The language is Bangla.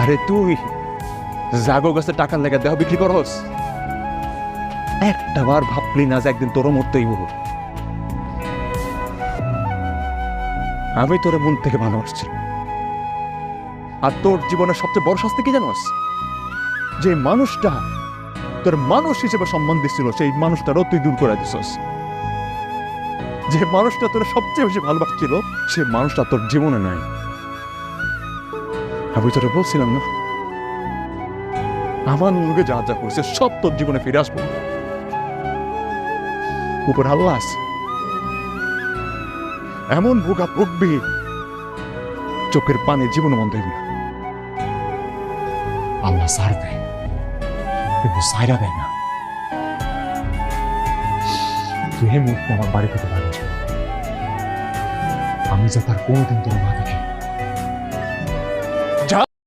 আরে তুই জাগো গাছে টাকার লেগে দেহ বিক্রি করস? একটা বার ভাবলি না যে একদিন তোর মরতেই হবো? আমি তোর মন থেকে ভালোবাসছি, আর তোর জীবনের সবচেয়ে বড় শাস্তি কি জানোস? যে মানুষটা তোর মানুষ হিসেবে সম্মান দিচ্ছিল সেই মানুষটারও তুই দূর করে দিছস। যে মানুষটা তোর সবচেয়ে বেশি ভালোবাসছিল সেই মানুষটা তোর জীবনে নাই। আমি তোরে বলছিলাম না, আমার লোকে যা যা করছে সব তোর জীবনে ফিরে আসবো। উপর আল্লাহ আছে, এমন ভোগা ভুগবি চোখের পানি জীবন বন্ধ হইবে না। আল্লাহ সার দেয় কিন্তু সাইরা দেয় না। তুই এই মুহূর্তে আমার বাড়ি থেকে বাইরে যা। আমি যে তার কোনোদিন তোর না দেখি